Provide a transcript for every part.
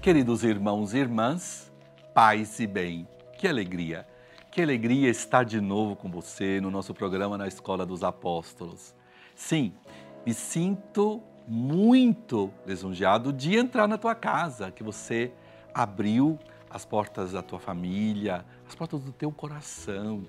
Queridos irmãos e irmãs, paz e bem, que alegria estar de novo com você no nosso programa na Escola dos Apóstolos. Sim, me sinto muito lisonjeado de entrar na tua casa, que você abriu as portas da tua família, as portas do teu coração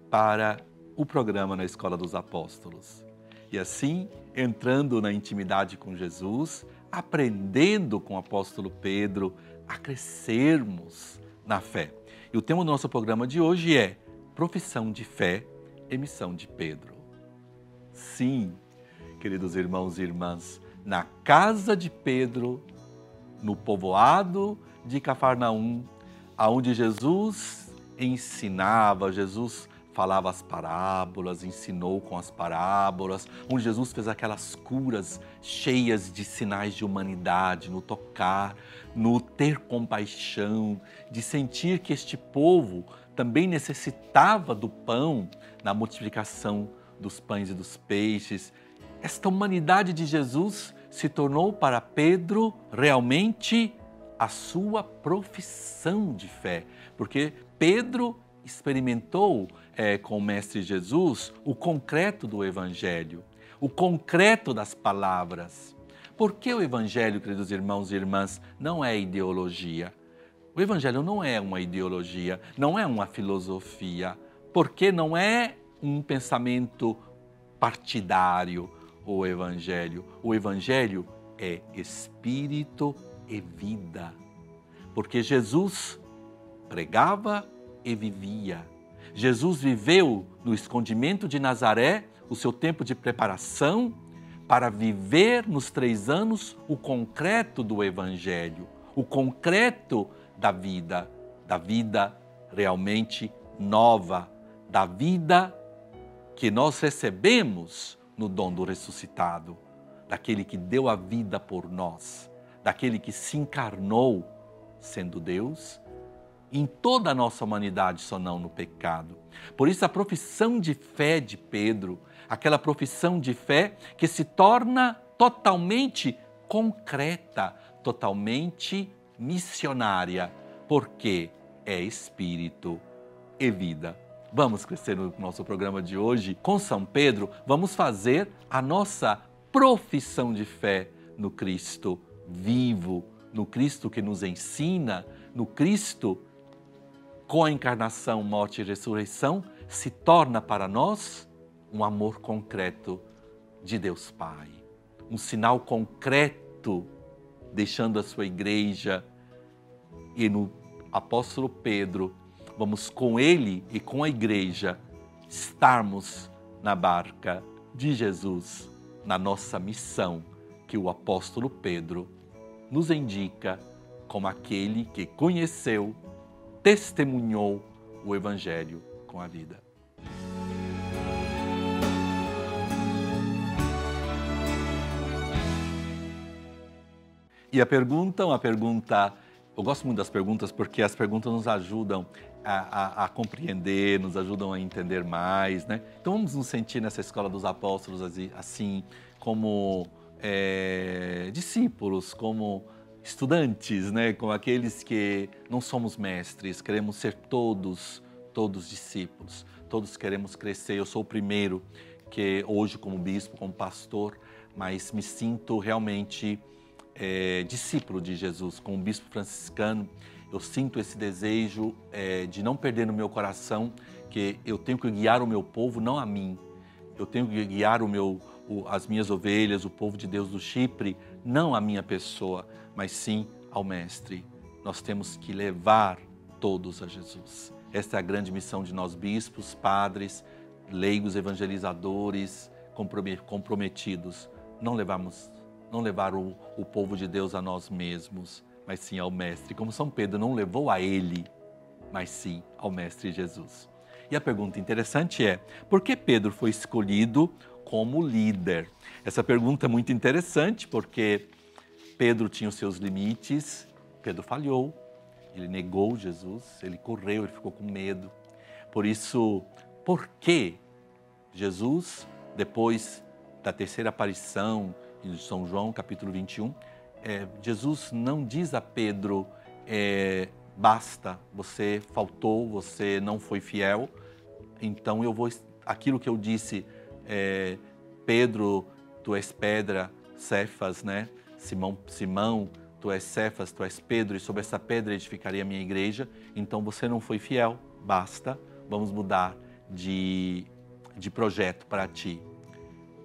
para o programa na Escola dos Apóstolos. E assim, entrando na intimidade com Jesus, aprendendo com o apóstolo Pedro a crescermos na fé. E o tema do nosso programa de hoje é Profissão de Fé e Missão de Pedro. Sim, queridos irmãos e irmãs, na casa de Pedro, no povoado de Cafarnaum, aonde Jesus ensinava, Jesus falava as parábolas, ensinou com as parábolas, onde Jesus fez aquelas curas cheias de sinais de humanidade, no tocar, no ter compaixão, de sentir que este povo também necessitava do pão na multiplicação dos pães e dos peixes. Esta humanidade de Jesus se tornou para Pedro realmente a sua profissão de fé, porque Pedro experimentou com o Mestre Jesus o concreto do Evangelho, o concreto das palavras. Por que o Evangelho, queridos irmãos e irmãs, não é ideologia? O Evangelho não é uma ideologia, não é uma filosofia, porque não é um pensamento partidário o Evangelho. O Evangelho é espírito e vida, porque Jesus pregava e vivia. Jesus viveu no escondimento de Nazaré o seu tempo de preparação para viver nos 3 anos o concreto do Evangelho, o concreto da vida realmente nova, da vida que nós recebemos no dom do ressuscitado, daquele que deu a vida por nós, daquele que se encarnou sendo Deus, em toda a nossa humanidade, só não no pecado. Por isso a profissão de fé de Pedro, aquela profissão de fé que se torna totalmente concreta, totalmente missionária, porque é espírito e vida. Vamos crescer no nosso programa de hoje. Com São Pedro, vamos fazer a nossa profissão de fé no Cristo vivo, no Cristo que nos ensina, no Cristo com a encarnação, morte e ressurreição, se torna para nós um amor concreto de Deus Pai. Um sinal concreto, deixando a sua igreja. E no apóstolo Pedro, vamos com ele e com a igreja estarmos na barca de Jesus, na nossa missão que o apóstolo Pedro nos indica como aquele que conheceu, testemunhou o Evangelho com a vida. E a pergunta, eu gosto muito das perguntas porque as perguntas nos ajudam a compreender, nos ajudam a entender mais, né? Então vamos nos sentir nessa Escola dos Apóstolos assim, como discípulos, como estudantes, né? Como aqueles que não somos mestres, queremos ser todos discípulos, todos queremos crescer. Eu sou o primeiro que hoje como bispo, como pastor, mas me sinto realmente discípulo de Jesus. Como bispo franciscano, eu sinto esse desejo de não perder no meu coração que eu tenho que guiar o meu povo, não a mim. Eu tenho que guiar as minhas ovelhas, o povo de Deus do Chipre, não a minha pessoa, mas sim ao Mestre. Nós temos que levar todos a Jesus. Esta é a grande missão de nós bispos, padres, leigos, evangelizadores, comprometidos. Não levar o povo de Deus a nós mesmos, mas sim ao Mestre. Como São Pedro não levou a ele, mas sim ao Mestre Jesus. E a pergunta interessante é, por que Pedro foi escolhido como líder? Essa pergunta é muito interessante porque Pedro tinha os seus limites, Pedro falhou, ele negou Jesus, ele correu, ele ficou com medo. Por isso, por que Jesus, depois da terceira aparição em São João, capítulo 21, Jesus não diz a Pedro, basta, você faltou, você não foi fiel, então aquilo que eu disse, Pedro, tu és pedra, Cefas, né? Simão, tu és Cefas, tu és Pedro, e sobre essa pedra edificaria a minha igreja, então você não foi fiel, basta, vamos mudar de projeto para ti.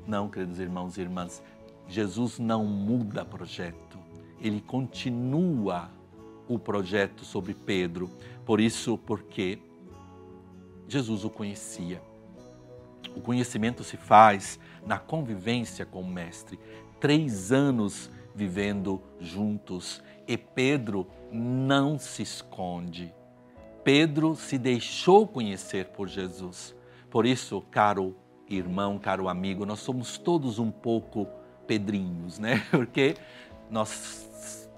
Não, queridos irmãos e irmãs, Jesus não muda projeto, ele continua o projeto sobre Pedro, porque Jesus o conhecia. O conhecimento se faz na convivência com o Mestre. 3 anos vivendo juntos e Pedro não se esconde. Pedro se deixou conhecer por Jesus. Por isso, caro irmão, caro amigo, nós somos todos um pouco pedrinhos, né? Porque nós,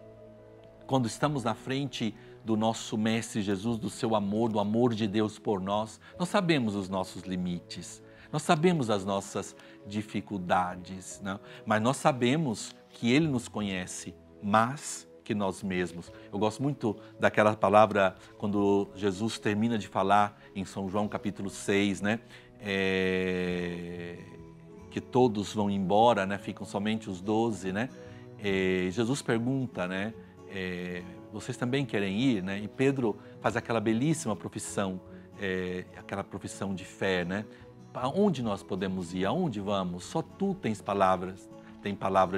quando estamos na frente do nosso Mestre Jesus, do seu amor, do amor de Deus por nós, nós sabemos os nossos limites, nós sabemos as nossas dificuldades, não? Mas nós sabemos que Ele nos conhece mais que nós mesmos. Eu gosto muito daquela palavra quando Jesus termina de falar em São João capítulo 6, né? Que todos vão embora, né? Ficam somente os 12, né? Jesus pergunta, né? Vocês também querem ir, né? E Pedro faz aquela belíssima profissão, aquela profissão de fé, né? Aonde nós podemos ir? Aonde vamos? Só tu tens palavras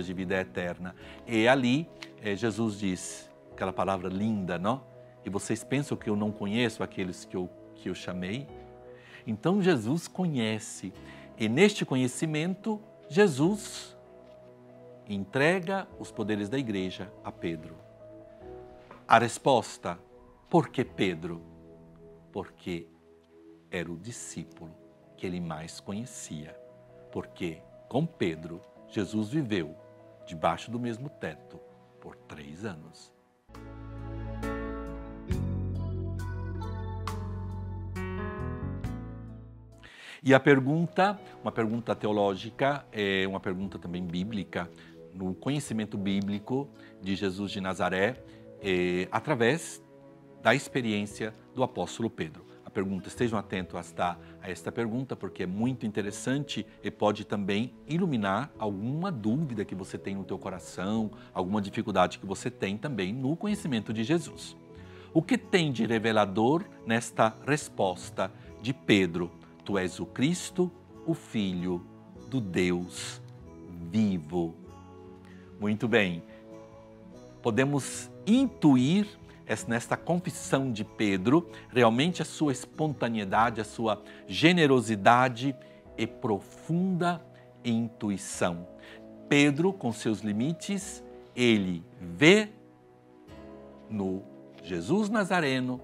de vida eterna. E ali Jesus diz aquela palavra linda, não? E vocês pensam que eu não conheço aqueles que eu chamei? Então Jesus conhece. E neste conhecimento, Jesus entrega os poderes da igreja a Pedro. A resposta, por que Pedro? Porque era o discípulo que ele mais conhecia. Porque com Pedro, Jesus viveu debaixo do mesmo teto por 3 anos. E a pergunta, uma pergunta teológica, uma pergunta também bíblica, no conhecimento bíblico de Jesus de Nazaré, através da experiência do apóstolo Pedro. A pergunta, estejam atentos a esta pergunta, porque é muito interessante e pode também iluminar alguma dúvida que você tem no teu coração, alguma dificuldade que você tem também no conhecimento de Jesus. O que tem de revelador nesta resposta de Pedro? Tu és o Cristo, o Filho do Deus vivo. Muito bem, podemos intuir nesta confissão de Pedro, realmente a sua espontaneidade, a sua generosidade e profunda intuição. Pedro, com seus limites, ele vê no Jesus Nazareno.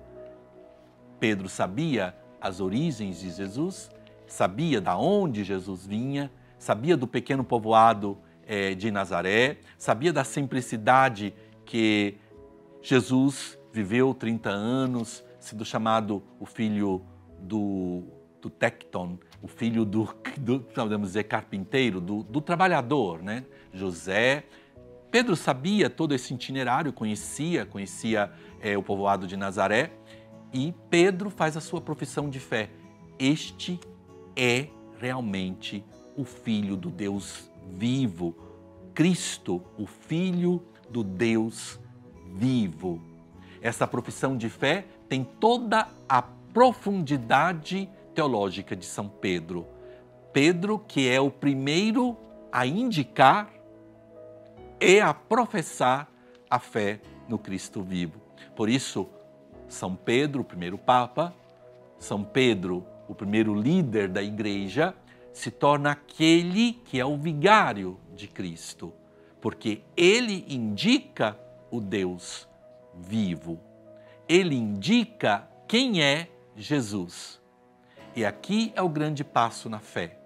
Pedro sabia as origens de Jesus, sabia de onde Jesus vinha, sabia do pequeno povoado de Nazaré, sabia da simplicidade que Jesus viveu 30 anos, sendo chamado o filho do tecton, o filho do podemos dizer, carpinteiro, do trabalhador, né? José. Pedro sabia todo esse itinerário, conhecia o povoado de Nazaré, e Pedro faz a sua profissão de fé. Este é realmente o Filho do Deus vivo, Cristo, o Filho do Deus vivo. Essa profissão de fé tem toda a profundidade teológica de São Pedro. Pedro, que é o primeiro a indicar e a professar a fé no Cristo vivo. Por isso, São Pedro, o primeiro Papa, São Pedro, o primeiro líder da Igreja, se torna aquele que é o vigário de Cristo, porque ele indica o Deus vivo. Ele indica quem é Jesus. E aqui é o grande passo na fé,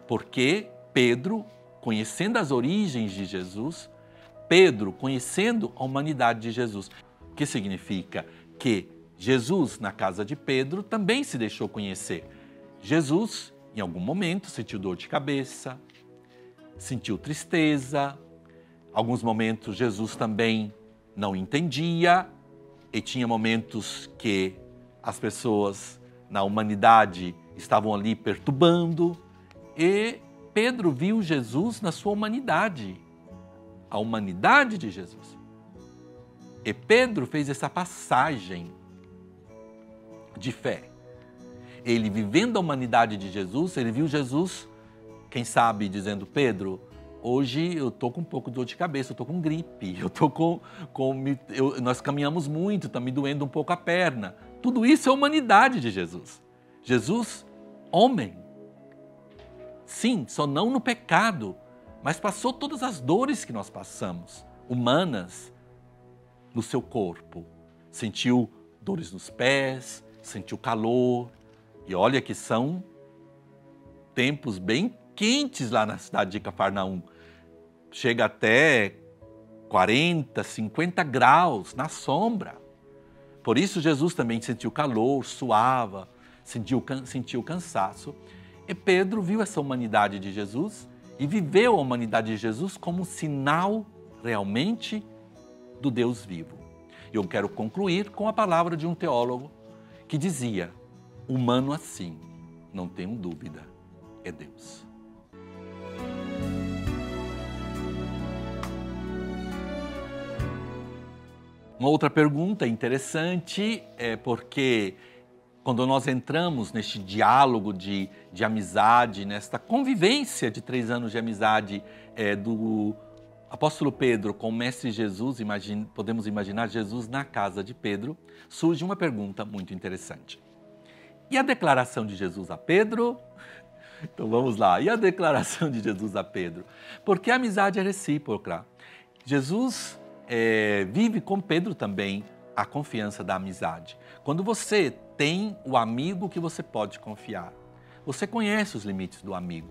porque Pedro, conhecendo as origens de Jesus, Pedro conhecendo a humanidade de Jesus, o que significa que Jesus, na casa de Pedro, também se deixou conhecer. Jesus, em algum momento, sentiu dor de cabeça, sentiu tristeza, Alguns momentos Jesus também não entendia e tinha momentos que as pessoas na humanidade estavam ali perturbando e Pedro viu Jesus na sua humanidade, a humanidade de Jesus. E Pedro fez essa passagem de fé. Ele vivendo a humanidade de Jesus, ele viu Jesus, quem sabe, dizendo: Pedro, hoje eu estou com um pouco de dor de cabeça, eu estou com gripe, nós caminhamos muito, está me doendo um pouco a perna. Tudo isso é a humanidade de Jesus. Jesus, homem. Sim, só não no pecado, mas passou todas as dores que nós passamos, humanas, no seu corpo. Sentiu dores nos pés, sentiu calor. E olha que são tempos bem quentes lá na cidade de Cafarnaum. Chega até 40, 50 graus na sombra. Por isso Jesus também sentiu calor, suava, sentiu cansaço. E Pedro viu essa humanidade de Jesus e viveu a humanidade de Jesus como sinal realmente do Deus vivo. E eu quero concluir com a palavra de um teólogo que dizia: humano assim, não tenho dúvida, é Deus. Uma outra pergunta interessante é porque quando nós entramos neste diálogo de amizade, nesta convivência de 3 anos de amizade do apóstolo Pedro com o mestre Jesus, podemos imaginar Jesus na casa de Pedro, surge uma pergunta muito interessante. E a declaração de Jesus a Pedro? Então vamos lá. E a declaração de Jesus a Pedro? Porque a amizade é recíproca. Jesus vive com Pedro também a confiança da amizade. Quando você tem o amigo que você pode confiar, você conhece os limites do amigo.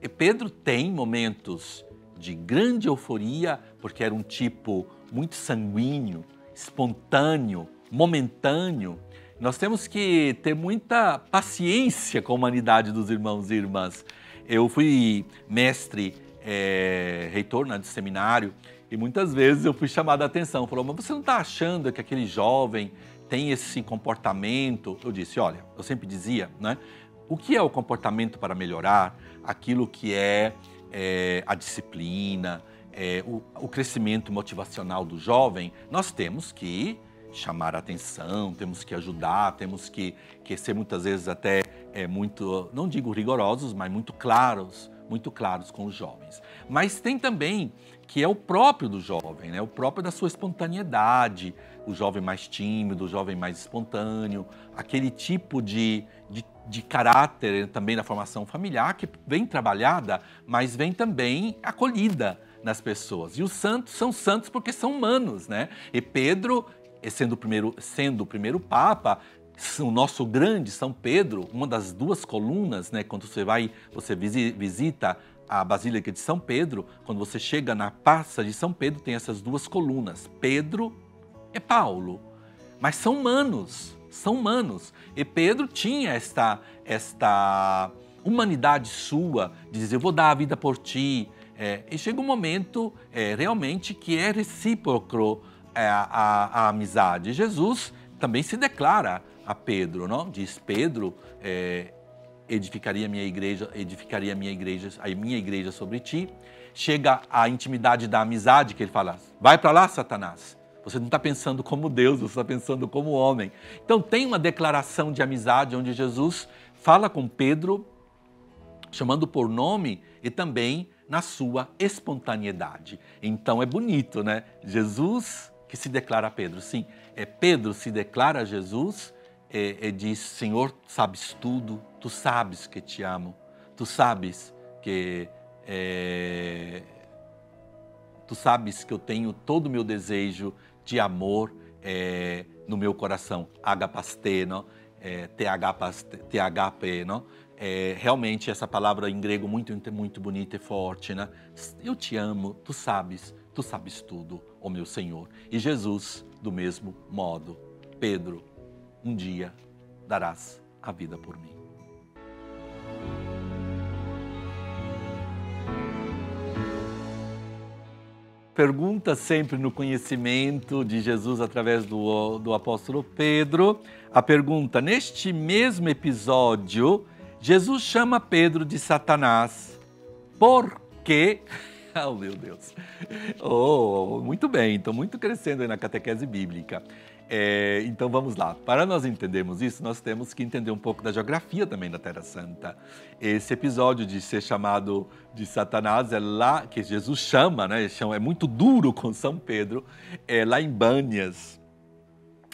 E Pedro tem momentos de grande euforia, porque era um tipo muito sanguíneo, espontâneo, momentâneo. Nós temos que ter muita paciência com a humanidade dos irmãos e irmãs. Eu fui mestre, reitor de seminário, e muitas vezes eu fui chamado a atenção. Falou: mas você não está achando que aquele jovem tem esse comportamento? Eu disse: olha, eu sempre dizia, né? O que é o comportamento para melhorar? Aquilo que é a disciplina, o crescimento motivacional do jovem, nós temos que chamar a atenção, temos que ajudar, temos que ser muitas vezes até muito, não digo rigorosos, mas muito claros com os jovens. Mas tem também que é o próprio do jovem, né? O próprio da sua espontaneidade, o jovem mais tímido, o jovem mais espontâneo, aquele tipo de caráter também da formação familiar que vem trabalhada, mas vem também acolhida nas pessoas. E os santos são santos porque são humanos, né? E Pedro, sendo o primeiro Papa, o nosso grande São Pedro, uma das 2 colunas, né? Quando você visita a Basílica de São Pedro, quando você chega na Praça de São Pedro, tem essas 2 colunas, Pedro e Paulo. Mas são humanos. E Pedro tinha esta humanidade sua, de dizer: eu vou dar a vida por ti. E chega um momento realmente que é recíproco a amizade. Jesus também se declara a Pedro, não? Diz: Pedro, edificaria a minha igreja sobre ti. Chega a intimidade da amizade, que ele fala: vai para lá, Satanás. Você não está pensando como Deus, você está pensando como homem. Então tem uma declaração de amizade onde Jesus fala com Pedro, chamando por nome e também na sua espontaneidade. Então é bonito, né? Jesus que se declara a Pedro. Sim, Pedro se declara a Jesus e diz: Senhor, sabes tudo, tu sabes que te amo, tu sabes que eu tenho todo o meu desejo de amor no meu coração. Agapaste, não? THP, não? Realmente essa palavra em grego muito bonita e forte, né? Eu te amo, tu sabes tudo, ó meu Senhor. E Jesus, do mesmo modo: Pedro, um dia darás a vida por mim. pergunta sempre no conhecimento de Jesus através do apóstolo Pedro. A pergunta, neste mesmo episódio, Jesus chama Pedro de Satanás. Por quê? Oh, meu Deus. Oh, muito bem, estou muito crescendo aí na catequese bíblica. Então vamos lá. Para nós entendermos isso, nós temos que entender um pouco da geografia também da Terra Santa. Esse episódio de ser chamado de Satanás é lá que Jesus chama, né? É muito duro com São Pedro, é lá em Bânias.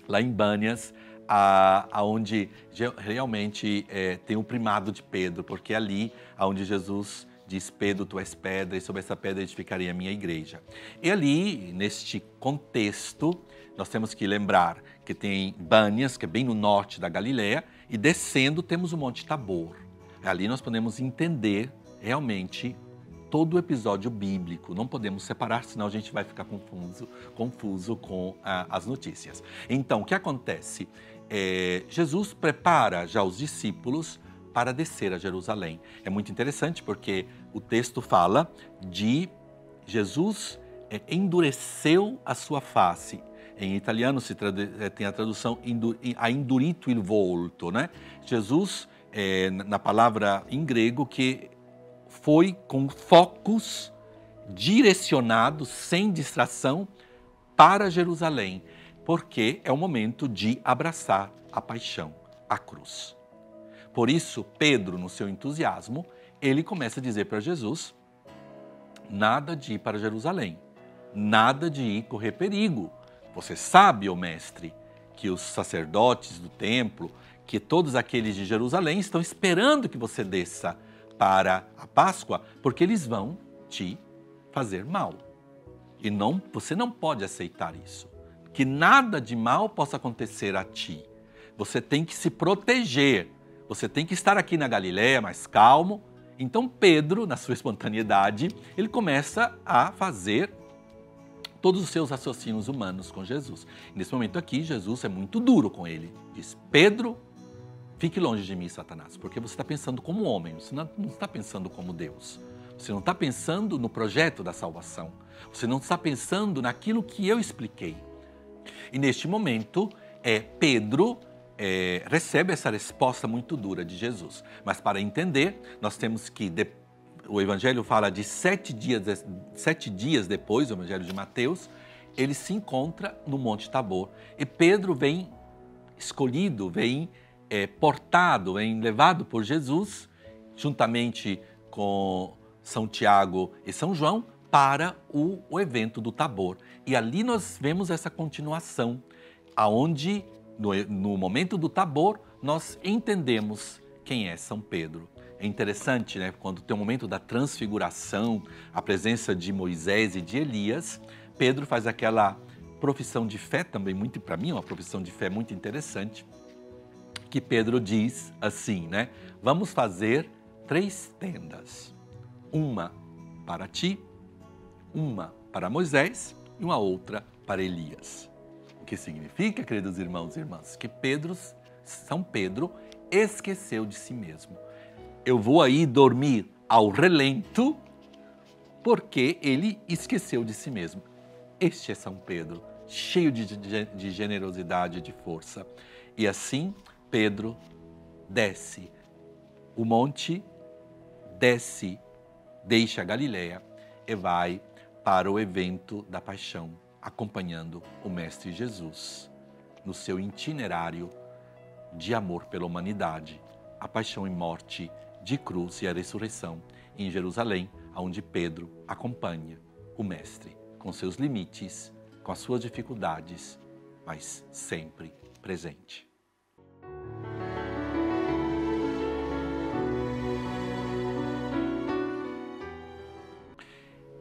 Lá em Bânias, aonde realmente tem o primado de Pedro, porque é ali onde Jesus diz: Pedro, tu és pedra, e sobre essa pedra edificarei a minha igreja. E ali, neste contexto, nós temos que lembrar que tem Bânias, que é bem no norte da Galileia, e descendo temos o Monte Tabor. Ali nós podemos entender realmente todo o episódio bíblico. Não podemos separar, senão a gente vai ficar confuso com as notícias. Então, o que acontece? Jesus prepara já os discípulos para descer a Jerusalém. É muito interessante porque o texto fala de Jesus endureceu a sua face. Em italiano tem a tradução a indurito il volto, né? Jesus, na palavra em grego, que foi com focos direcionados, sem distração, para Jerusalém, porque é o momento de abraçar a paixão, a cruz. Por isso, Pedro, no seu entusiasmo, ele começa a dizer para Jesus: nada de ir para Jerusalém, nada de ir correr perigo. Você sabe, ó mestre, que os sacerdotes do templo, que todos aqueles de Jerusalém estão esperando que você desça para a Páscoa, porque eles vão te fazer mal. E você não pode aceitar isso. Que nada de mal possa acontecer a ti. Você tem que se proteger. Você tem que estar aqui na Galileia mais calmo. Então Pedro, na sua espontaneidade, ele começa a fazer todos os seus raciocínios humanos com Jesus. Nesse momento aqui, Jesus é muito duro com ele. Diz: Pedro, fique longe de mim, Satanás, porque você está pensando como homem, você não está pensando como Deus. Você não está pensando no projeto da salvação. Você não está pensando naquilo que eu expliquei. E neste momento, Pedro recebe essa resposta muito dura de Jesus. Mas para entender, nós temos que... O Evangelho fala de 7 dias depois, o Evangelho de Mateus, ele se encontra no Monte Tabor. E Pedro vem escolhido, vem portado, vem levado por Jesus, juntamente com São Tiago e São João, para o evento do Tabor. E ali nós vemos essa continuação, aonde no momento do Tabor nós entendemos quem é São Pedro. É interessante, né? Quando tem o momento da transfiguração, a presença de Moisés e de Elias, Pedro faz aquela profissão de fé também, muito, para mim, uma profissão de fé muito interessante, que Pedro diz assim, né? Vamos fazer 3 tendas, uma para ti, uma para Moisés e uma outra para Elias. O que significa, queridos irmãos e irmãs, que São Pedro esqueceu de si mesmo. Eu vou aí dormir ao relento porque ele esqueceu de si mesmo. Este é São Pedro, cheio de generosidade e de força. E assim, Pedro desce o monte, deixa a Galileia e vai para o evento da paixão, acompanhando o Mestre Jesus no seu itinerário de amor pela humanidade, a paixão e morte de cruz e a ressurreição em Jerusalém, onde Pedro acompanha o Mestre com seus limites, com as suas dificuldades, mas sempre presente.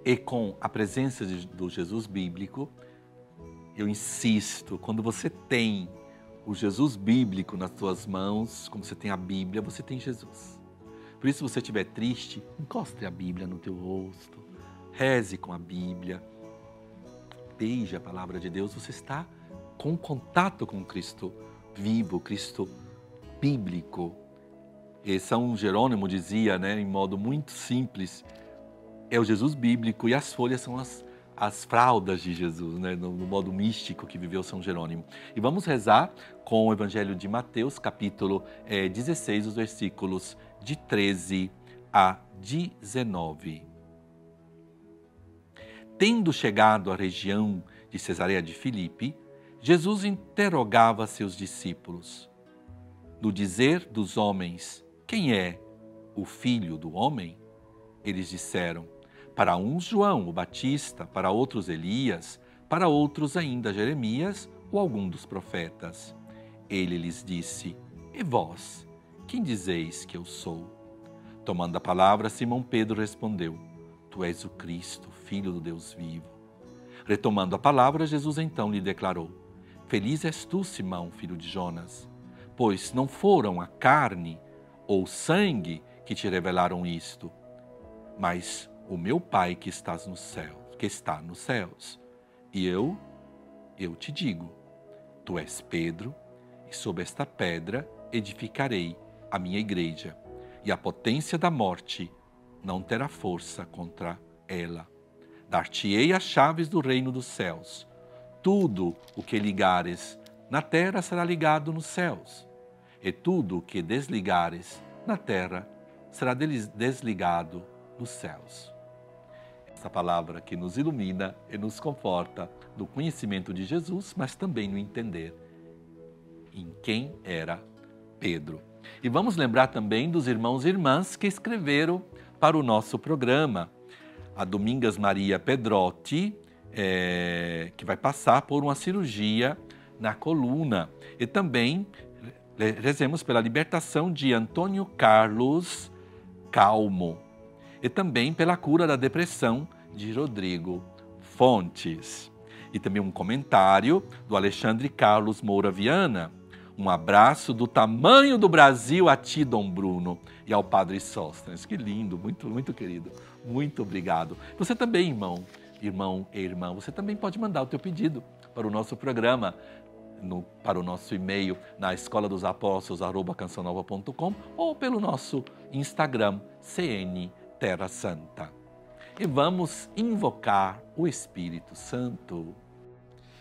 E com a presença do Jesus bíblico, eu insisto, quando você tem o Jesus bíblico nas suas mãos, como você tem a Bíblia, você tem Jesus. Por isso, se você estiver triste, encoste a Bíblia no teu rosto, reze com a Bíblia, beije a palavra de Deus, você está com contato com Cristo vivo, Cristo bíblico. E São Jerônimo dizia, né, em modo muito simples, é o Jesus bíblico e as folhas são as fraldas de Jesus, né? No modo místico que viveu São Jerônimo. E vamos rezar com o Evangelho de Mateus, capítulo 16, os versículos de 13 a 19. Tendo chegado à região de Cesareia de Filipe, Jesus interrogava seus discípulos: no dizer dos homens, quem é o Filho do Homem? Eles disseram: para uns João o Batista, para outros Elias, para outros ainda Jeremias ou algum dos profetas. Ele lhes disse: e vós, quem dizeis que eu sou? Tomando a palavra, Simão Pedro respondeu: tu és o Cristo, Filho do Deus vivo. Retomando a palavra, Jesus então lhe declarou: feliz és tu, Simão, filho de Jonas, pois não foram a carne ou sangue que te revelaram isto, mas o meu Pai que está nos céus. E eu te digo, tu és Pedro, e sob esta pedra edificarei a minha igreja, e a potência da morte não terá força contra ela. Dar-te-ei as chaves do reino dos céus. Tudo o que ligares na terra será ligado nos céus, e tudo o que desligares na terra será desligado nos céus. Essa palavra que nos ilumina e nos conforta no conhecimento de Jesus, mas também no entender em quem era Pedro. E vamos lembrar também dos irmãos e irmãs que escreveram para o nosso programa. A Domingas Maria Pedrotti, que vai passar por uma cirurgia na coluna. E também rezemos pela libertação de Antônio Carlos Calmo. E também pela cura da depressão de Rodrigo Fontes. E também um comentário do Alexandre Carlos Moura Viana. Um abraço do tamanho do Brasil a ti, Dom Bruno, e ao Padre Sóstenes. Que lindo, muito, muito querido. Muito obrigado. Você também, irmão e irmã, você também pode mandar o teu pedido para o nosso programa, para o nosso e-mail na escoladosapóstolos@cançãonova.com ou pelo nosso Instagram, CN Terra Santa. E vamos invocar o Espírito Santo.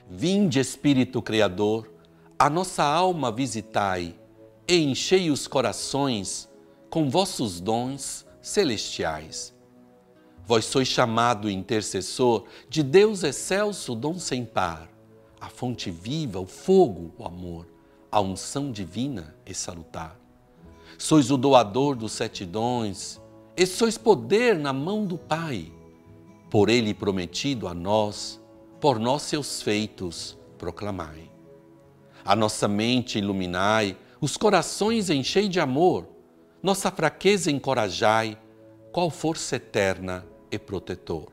Vinde, Espírito Criador, a nossa alma visitai e enchei os corações com vossos dons celestiais. Vós sois chamado intercessor de Deus excelso, dom sem par, a fonte viva, o fogo, o amor, a unção divina e salutar. Sois o doador dos 7 dons e sois poder na mão do Pai. Por ele prometido a nós, por nós seus feitos proclamai. A nossa mente iluminai, os corações enchei de amor, nossa fraqueza encorajai, qual força eterna e protetor.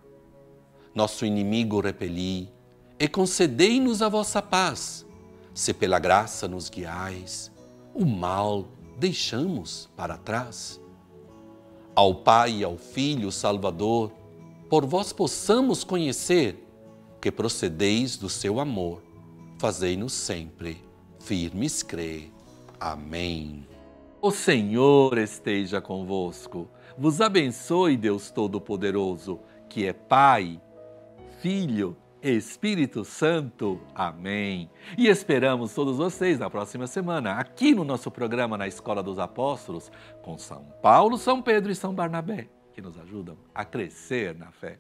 Nosso inimigo repeli, e concedei-nos a vossa paz, se pela graça nos guiais, o mal deixamos para trás. Ao Pai e ao Filho Salvador, por vós possamos conhecer que procedeis do seu amor, fazei-nos sempre firmes crer. Amém. O Senhor esteja convosco, vos abençoe Deus Todo-Poderoso, que é Pai, Filho e Espírito Santo. Amém. E esperamos todos vocês na próxima semana, aqui no nosso programa na Escola dos Apóstolos, com São Paulo, São Pedro e São Barnabé, que nos ajudam a crescer na fé.